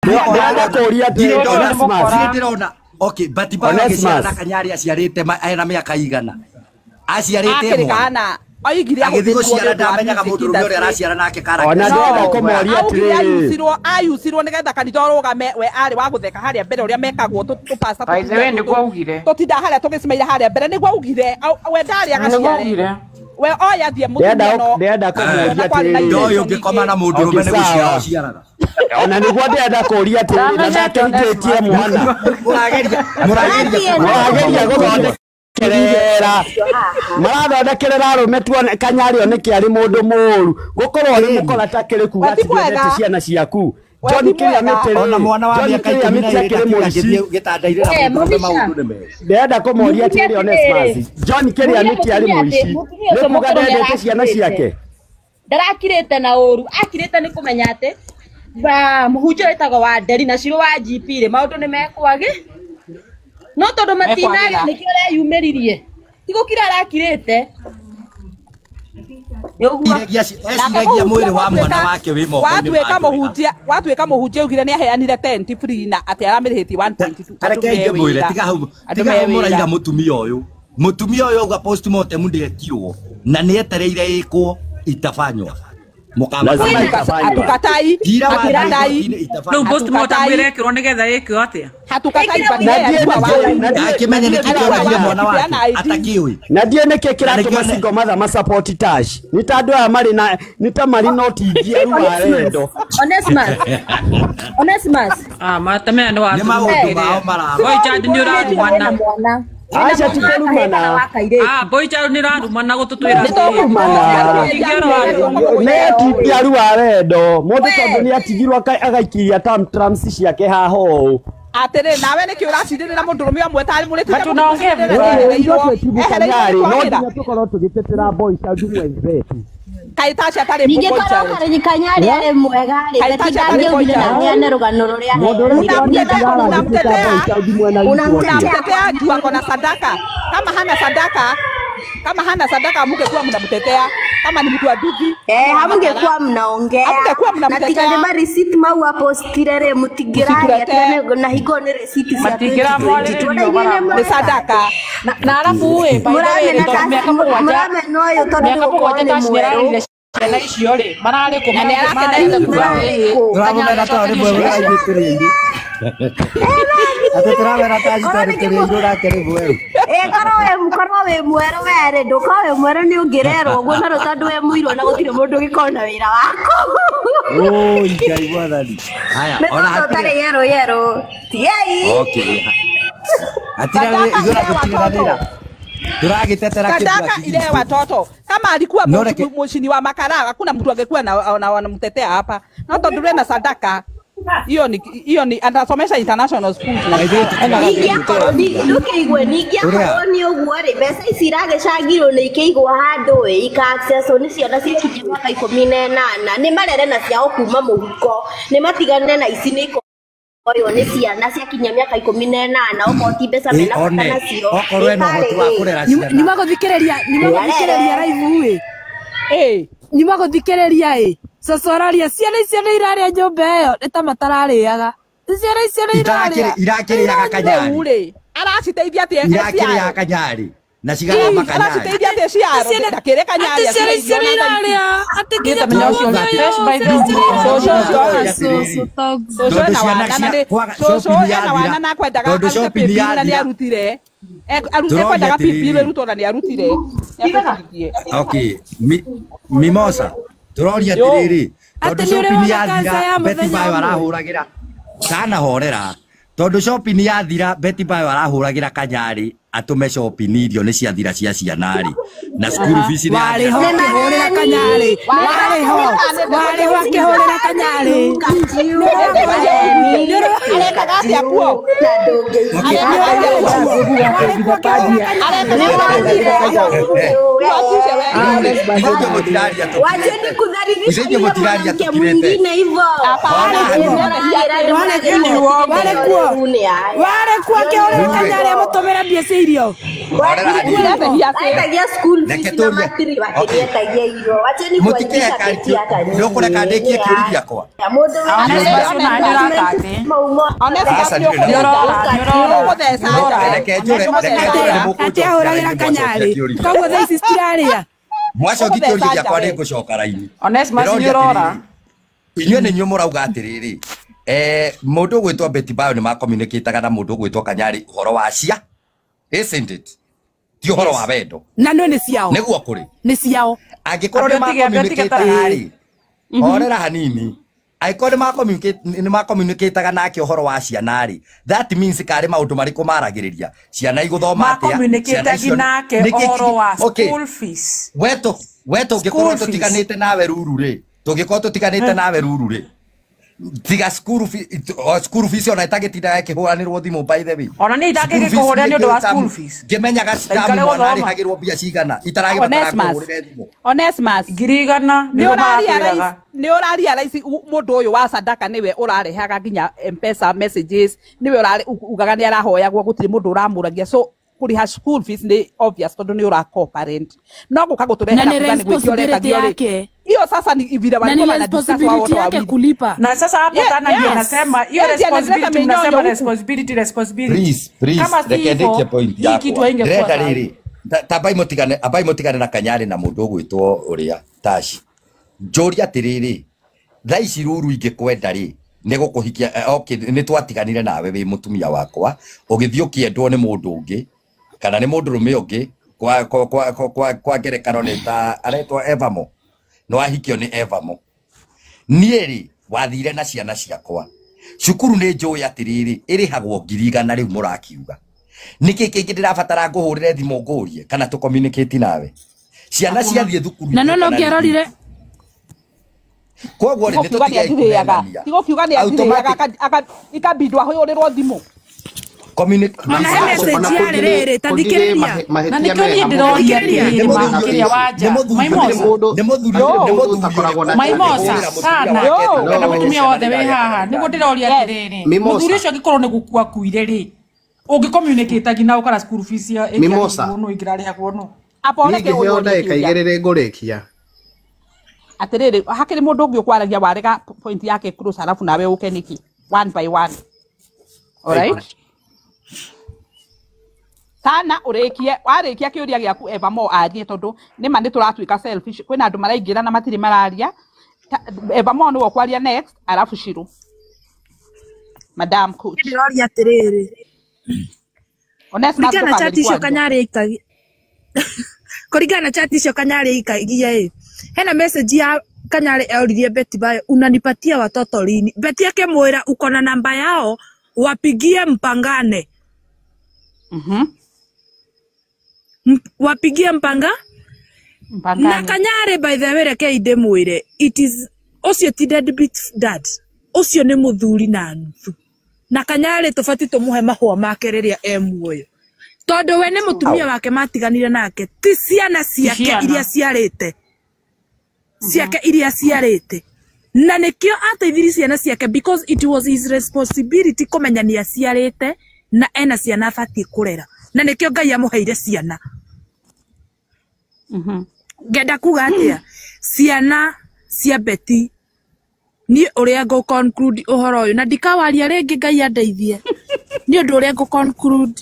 Ndĩrenda kũria ndĩrona okay Betty Bayo agĩciara Kanyari aciarĩte ena mĩaka igana aciarĩte mwana agĩthiĩ gũciara ndamenyaga mũndũ ũrĩa ũrĩa araciara nake karaka ona ndĩrenda kũmoria atĩrĩrĩ ayucirwo nĩgetha kanitha ũrũgame we arĩ wa gũtheka harĩa mbere ũrĩa mekagwo tũpasta nĩguo augire tũtinda harĩa tũgĩcimaira harĩa mbere nĩguo augire we ndarĩ agaciare we oya thiĩ mũtumia ndĩrenda kũmoria atĩrĩrĩ ndoyo ũngĩkoma na mũndũ ũrũme nĩ gũciara ũciaraga ona nĩguo ndĩrenda kũria atĩrĩrĩ na ndakĩrutĩtie mwana mũrageria gũthondekerera marathondekerera arũme tuone Kanyari oneke arĩ mũndũ mũũru gũkorwo nĩ mũkora takĩrĩ kuga atĩ ndwendete ciana ciaku John Kĩrĩa Mĩtĩ ona mwana wa mĩaka 12 gĩtanda-inĩ na mũndũ maũndũ nĩ mega ndĩrenda kũmoria atĩrĩrĩ Onesmus John Kĩrĩa Mĩtĩ arĩ mũici nĩ kuga ndendete ciana ciake ndarakirĩte na ũru akirĩte nĩ kũmenya atĩ mũhunjia wĩtagwo wa Nderi na Shirũ wa GP rĩ maũndũ nĩ mekwagi no tondũ matinaga nĩkĩo areyumĩririe ti gũkira arakirĩte eciragia mwĩrĩ wa mwana wake wĩ moko-inĩ watuĩka mũhunjia augire nĩ aheanire tent free na atĩ aramĩrĩhĩtie 1.2 kareke ngĩmwĩre tiga hau mũraiga mũtumia ũyũ auga postmortem ndĩekirwo na nĩ etereire ĩkwo itafanywa hatukatai rĩu postmortem ĩrekĩrwo nĩgetha ĩkĩo atĩa akĩmenya nĩ kĩkĩoragire mwana wake atakĩũĩ na ndiĩ nĩkĩ kĩratũma Single Mother ma-support Tash nĩ ta andũ aya marĩ na nĩ ta marĩ no tingia rĩu arendo Onesmus matamea nĩ wa nĩ maũndũ mao maraba Boy Child nĩ ũrarumana aca tikorumana Boy Child nĩ ũrarumana gũtũtwĩra nĩ tingia rĩu arendo mũndũ tondũ nĩ atigirwo agaikiria trams ciake haha ũũ atĩrĩ nawe nĩkĩ ũracindĩrĩra mũndũrũme ũmwe tarĩ mũrĩtĩte Kanyari no nginya tũkorwo tũgĩtetera Boy Child mwenzetu kaĩ Tash atarĩ ningĩ korwo Kanyari arĩ mwega rĩ ndangĩugire na neane rũgano rũrĩa unamtetea juu ako na sadaka kama hana sadaka mungekuwa mnamtetea kama ni mtu wa duthi hamungekuwa mnaongea na tigane ma receipt mau hapo stirere mutigiraria na higo ni receipt ni sadaka na alafu we miaka mũgwanja ciana icio rĩ mararĩ kũ turamũmera tondũ turamera Tash tondũ kĩrĩndũ nake nĩ mwerũ korwo wĩ mwerũ werĩ ndũkorwo wĩ mwerũ nĩ ũngĩrerwo ũguo na tondũ wĩ mũirwo na gũtirĩ mũndũ ũgĩkorwo na wĩra waku Ngai mwathani haya ona hatarĩ yerũ tiei atira igora gũtiganĩra turagitetera sadaka ile ya watoto kama alikuwa mshini wa makara hakuna mtu angekuwa na wanamtetea hapa na tondure na sadaka hiyo ni atasomesha international schools na ndukeigwe ningia koroni uguo ri mbeca ici iragicangirwo nĩ ikeigwo handũ ika access ni ciana cikinyia mwaka 18 nĩ marere na ciao kuma mũhuko nĩ matigane na ici nĩ oyo nĩ ciana ciakinya miaka 18 ũkoti mbeca mena bata nacio okorwo no hotu wa kurera ciana ni magothikĩrĩria live ni magothikĩrĩria cocoraria ciana icio nĩ irarĩa nyũmba ĩyo nĩ ta matararĩaga ciana icio nĩ irakĩrĩaga Kanyari araciteithia atĩ irakĩrĩaga Kanyari na cigana Kanyari araciteithia atĩ ciaro ndakĩrĩ Kanyari ciana icio nĩ irarĩa atĩ nginya Mimosa turoria tiriri tondu shopping yathira Betty Bayo arahuragira kana horera tondu shopping yathira Betty Bayo arahuragira Kanyari atume shopping irio ni ciathira cia cianari na school fees ni wari ho kihorera Kanyari wari ho akihorera Kanyari Arenda gati apuo. Wacheni kudhalilisha mke mwingine hivyo. Wale kwa keole Kanyari mutomera biese irio. Atagia school fees na matiri wakinietagia hivyo. Wacheni kuandisha kesi hata nyinyi. Ndio kuna kandeki kiuria kwa. Mwacho gikioria kwa niko shoka raini. Onesmus ni urora. Inywe ni nyumo rauga atiriri. Mundu gwitwa Betty Bayo ni ma communicate na mundu gwitwa Kanyari horo wa cia. Isn't it? Ti horo wa wendo. Na no ni ciao. Niguo kuri. Ni ciao. Angikorwo ni ma communicate ari. Orera hanini. Aikore ma communicate nake horo wa ciana ri. That means kare maundu mariku maragiriria. Ciana iguthoma atia. Ma communicate nake horo wa school fees. Weto ngikorwo tutiganite nawe ruru ri. Tungikorwo tutiganite nawe ruru ri. Tiga school fees ona itagitinda yakihũranĩrwo thimũ by the way. Ona ni itangĩgĩkũhũrĩra nĩ ũndũ wa school fees. Ngĩmenyaga scam mwana arĩhagĩrwo mbia cigana itaragĩbatara kũhũrĩra thimũ. Onesmus. Ngiri 100 nĩ ũraria raici mũndũ ũyũ wa Sadaka nĩwe ũrarehaga nginya M-Pesa messages nĩwe ugaga nĩ arahoyagwo gũtirĩ mũndũ ũramũragia so kuriha school fees ni obvious tondu ni ura parent no guka guturehera kugani gwĩkĩoreta yake hiyo sasa ni vile walikuwa na discuss wao wote wawili kulipa na sasa hapo tena ndio nasema hiyo responsibility tunasema responsibility kama rekendeke point yako kitu haingekuwa riri tabai motigane na Kanyari na mundu gwitwo uria Tashi njori atiriri thaici ruru ingikwenda ri ni gukuhikia okay ni twatiganire nawe wi mutumia wakwa ugithio kiendwo ni mundu ungi kana ni mundu rume ungi kwa ngerekano ni ta aretwa Evamo no ahikio ni Evamo nieri wathire na ciana ciakwa cukuru ni njui atiriri irihagwo ngiri 100 riu murakiuga niki kingi ndirabatara nguhurire thimu ngurie kana tu communicate nawe ciana ciathie thukuru na no ngiarorire kwa gwori nitukiaga tigo kiuga ni athiriaga ikabindwa hoyorirwo thimu communicate na message ya rere tandikiriria na nikio ni ndiroria kiria waja maimosa sana na mutumia wothe we haha niguo ndiroria atiriri muthuri ucio angikorwo ni gukua kuire ri ungi communicate agina ukara school fees ya no ingirarehagwo no apone ke uyo ndeka igerere ngurikia atiriri hakiri mundu ungi ukwaragia warega point yake close alafu nawe ukeniki one by one alright sana urekie warekia kiuria giaku Evamo arie tondu nima ni turatuika selfish kwina andu maraingira na matiri mararia Evamo ni wakwaria next alafu Shiru Madam Coach ndiroria atiriri Onesmus kana chat icio Kanyari ikagi kuringana chat icio Kanyari ikagia hena message ya Kanyari euririe Betty Bayo unanipatia watoto lini Betty akemwira uko na namba yao wapigie mpangane wapigie mpangane na Kanyari by the way reke inde mwire it is ocio ti deadbeat dad ocio ni muthuri na nuthu na Kanyari tufati tumuhe mahua make riria emuoyo tondu we ni mutumia wake matiganire nake ti ciana ciake iria ciarite na nikio ateithiri ciana ciake because it was his responsibility kumenya ni aciarite na ena ciana fati kurera na nikio Ngai amuheire ciana ngenda kuga atia ciana cia Betty ni uria go conclude uhoro uyu na ndikawaria ringi Ngai andeithie ni undu uria go conclude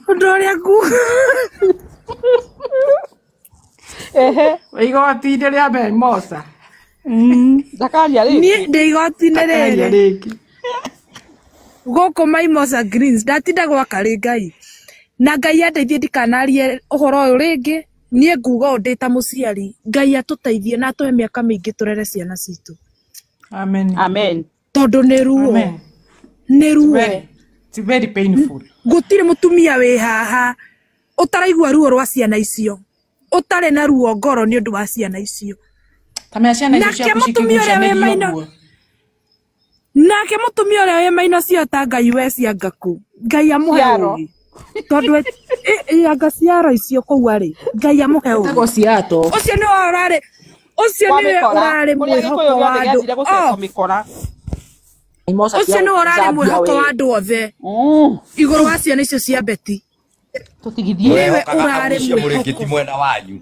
undu uria igoti-inĩ rĩa Memosa ndakaria rĩngĩ niĩ ndĩ igoti-inĩ rĩrĩ gũkũ Maimosa Greens ndatinda gwaka rĩ Ngai na Ngai andeithie ndikanarie ũhoro ũyũ rĩngĩ niĩ nguga ũũ ndĩ ta mũciari Ngai atũteithie na atũhe mĩaka mĩingĩ tũrere ciana citũ amen tondũ nĩ ruo nĩ ruo it's very painful gũtirĩ mũtumia wĩ haha ũtaraigua ruo rwa ciana icio utare na ruo ngoro ni undu wa ciana icio tamya ciana icio cia kushikigucia ni ruo Nake mutumia uria we maino cio ta Ngai we ciangaku. Ngai amuhe ugi. Tondu anga ciaro icio kou ari. Ngai amuhe ugi. Tego ciato. Ucio ni urare. Ucio ni urare mwihoko wa andu. Ucio ni urare mwihoko wa andu othe. Iguru wa ciana icio cia beti. Tutigithie we urare mwihoko mwena wanyu.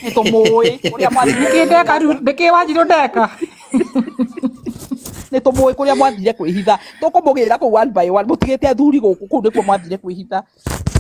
Eto moe, kuria mwathire ndeka ndeke wanjiro ndeka. Neto moe kuria mwathire kwihitha. Tukumugirira ku one by one mutigete athuri guku ku ndiko mwathire kwihitha.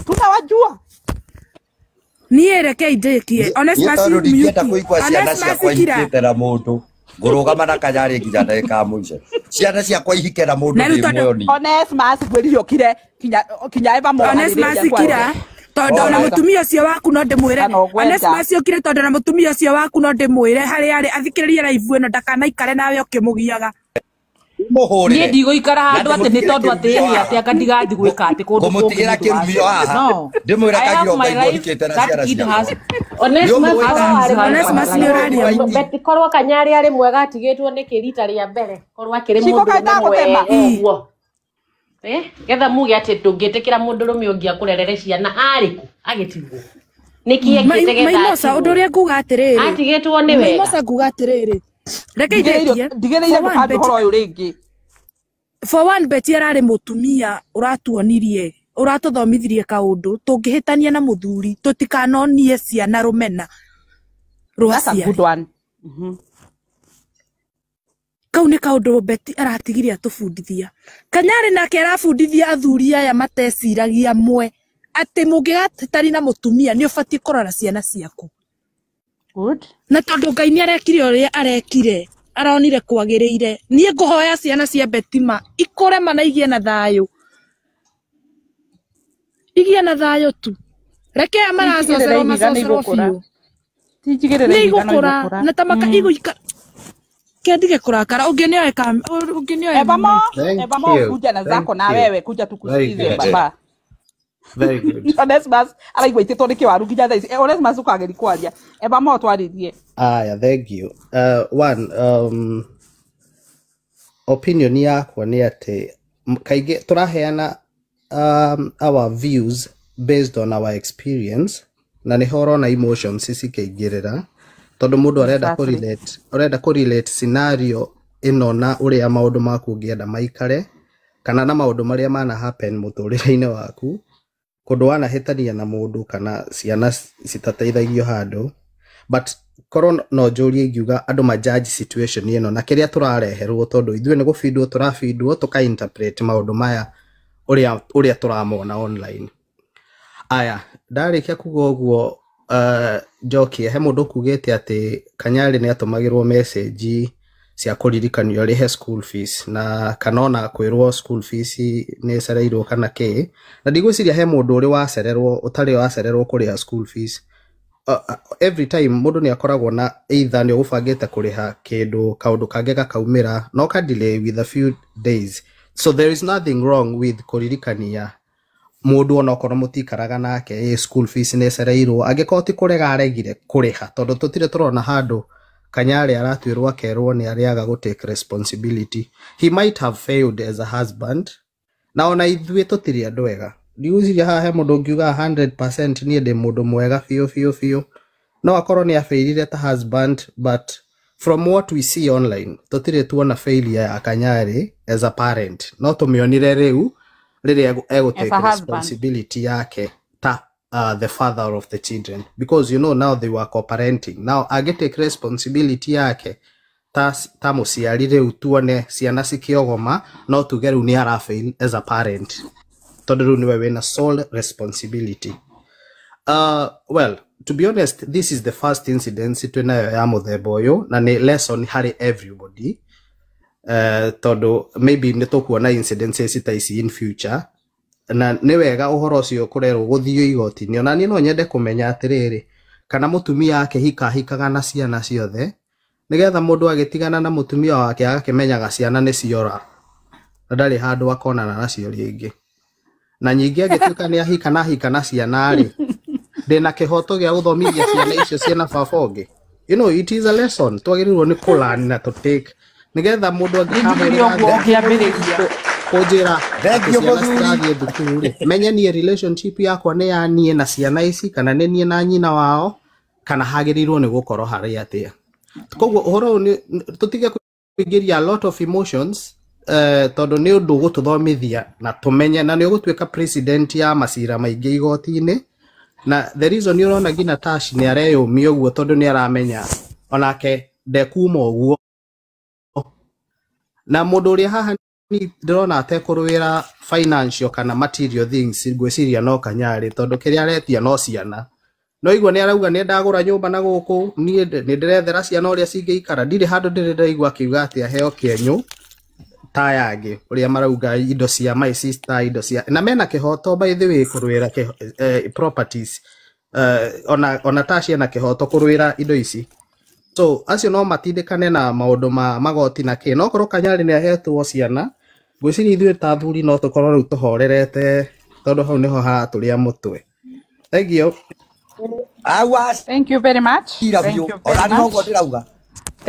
Tunawajua. Niĩ reke indekie Onesmus ndienda kuigua ciana ciakwa ihikĩtera mũndũ ngũrũgama na Kanyari nginya ndagĩka mũico ciana ciakwa ihikĩra mũndũ ndĩ muoyo ni Onesmus gwĩrire okire kinya eva mwana Onesmus kira tondu na mutumia ucio waku no ndimwire Onesmus okire tondu na mutumia ucio waku no ndimwire hari ari athikiririe live ĩno ndakanaikare nawe ũkĩmugiaga Niĩ ndigũikara handũ atĩ nĩ tondu atĩ ati anga ndigathi gwĩka atĩ kũndũ kũmũtigĩra kĩrumio haha ndĩmwĩra kagiro Ngai ihikĩte na ciana ciakwa Onesmus nĩ ũraria beti korwo Kanyari ari mwega atigĩtwo nĩ kĩrita rĩa mbere korwo akĩrĩ mũndũ ũguo getha muge atĩ ndũngĩtĩkĩra mũndũ rũmĩ ũngĩ akũrerere ciana arĩku agĩtigwo nĩkĩ ekĩte getha Maimosa ũndũ ũrĩa nguga atĩrĩrĩ atigĩtwo nĩ wega Maimosa nguga atĩrĩrĩ reke indekie ndigĩrĩire ndũkambe horo ũyũ rĩngĩ for one beti ararĩ mutumia uratuonirie uratuthomithirie kaundu tungihitania na muthuri tutikanonie ciana rumena rwacia kau ni kaundu beti aratigiria atubundithia Kanyari nake arabundithia athuri aya mateciragia mwe ati mungigatari na mutumia ni ubati kurora ciana ciaku good na tondu Ngai ni arekire uria arekire aronire kwagiriire nie nguhoya ciana cia betima ikore mana igie na thayo tu reke amaracocero macocero biu tijigirire igukura na tamaka iguika kendige kurakara ungenioe kam ungenioe Eba mo kuja na zako na wewe kuja tukusikize baba Very good. Onesmus araigwa itĩtwo nĩ kĩwaru nginya thaa ici Onesmus ũkageri kwaria Eba mo twaririe Aya, thank you. One, opinion yakwa nĩ atĩ kaingĩ tũraheana our views based on our experience na nĩ horo na emotions cikĩingĩrĩra tondu mũndũ arenda correlate scenario ĩno na ũrĩa maũndũ maku ũngĩenda maikare kana na maũndũ marĩa mana happen mũtũrĩre-inĩ waku kundu wanahĩtania na mũndũ kana ciana citateithagio handũ but korwo no njũrie ingiuga andũ majudge situation ĩno na kĩrĩa tũrareherwo tondu ithuĩ nĩ gũfeedwo tũrafeedwo tuka-interpret maũndũ maya ũrĩa tũramona online. Aya ndarĩkia kuga ũguo njokie he mũndũ kugĩte atĩ Kanyari nĩ atũmagĩrwo message cia kũririkanio rĩhe school fees na kanona kwĩrwo school fees nĩ cereirwo kana kĩ na ndigwĩciria he mũndũ ũrĩ wacererwo ũtarĩ wacererwo kũrĩha school fees every time mũndũ nĩ akoragwo na either nĩ ũgũbangĩte kũrĩha kĩndũ kaũndũ kangĩ gakaumĩra no ka delay with a few days so there is nothing wrong with kũririkania mũndũ ona okorwo mũtikaraga nake school fees nĩ cereirwo angĩkorwo ti kũrega aregire kũrĩha tondũ tũtirĩ tũrona handũ Kanyari aratuĩrwo akerwo nĩ arĩaga gũ take responsibility. He might have failed as a husband. Na ona ithuĩ tũtirĩ andũ ega. Ndigwĩciria haha he mũndũ ũngiuga 100% niĩ ndĩ mũndũ mwega biũ. No akorwo nĩ afailire ta husband but from what we see online tũtirĩ tuona failure ya Kanyari as a parent. No tũmĩonire rĩu rĩrĩa take responsibility yake ta the father of the children because you know now they were co-parenting. Now I get take responsibility yake ta mũciari rĩu tuone ciana cikiogoma no tuge rĩu nĩ arafail as a parent tondu rĩu nĩwe wĩna sole responsibility. Well, to be honest, this is the first incident twĩnayo ya mũthemba ũyũ na nĩ lesson harĩ everybody tondu maybe nĩ tũkuona incidences ta ici in future na nĩ wega ũhoro ũcio kũrerwo gũthio igoti-inĩ ona niĩ no nyende kũmenya atĩrĩrĩ kana mũtumia hikaga na ciana ciothe nĩgetha mũndũ agĩtigana na mũtumia wake agakĩmenyaga ciana nĩ ciora na ndarĩ handũ akonana nacio rĩngĩ na nyingĩ agĩtuĩka nĩ ahika na ciana rĩ ndĩna kĩhoto gĩa gũthomithia ciana icio ciana baba ũngĩ. You know, it is a lesson twagĩrĩirwo nĩ kũlearn na to take nigetha mundu kujira menye ni relationship yakwa ni ya nie na ciana ici kana ni nie na nyina wao kana hagirirwo ni gukorwo hari atia koguo uhoro ni tutige kuingiria a lot of emotions tondu ni undu gututhomithia na tumenye na ni ugutwika president ya masira maingi igoti-ini na the reason you urona gina Tash ni areyumia uguo tondu ni aramenya onake ndekuma uguo na mundu uri haha ni ndirona atekurwira financial kana material things ngwiciria no Kanyari tondu kiria aretia no ciana no igua ni arauga ni ndagura nyumba na guku ni ndirethera ciana uria cingeikara ndiri handu ndiraigua kiuga ati aheo Kenyu ta yangi uria marauga indo cia my sister indo cia na mena kihoto by the way kurwira properties ona Tash na kihoto kurwira indo ici so acio no matindikane na maundu ma magoti na ki no korwo Kanyari ni ahetwo ciana gwiciria ithuĩ ta thuri no tukorwo riu tuhorerete tondu hau niho haraturia mutwe thank you very much.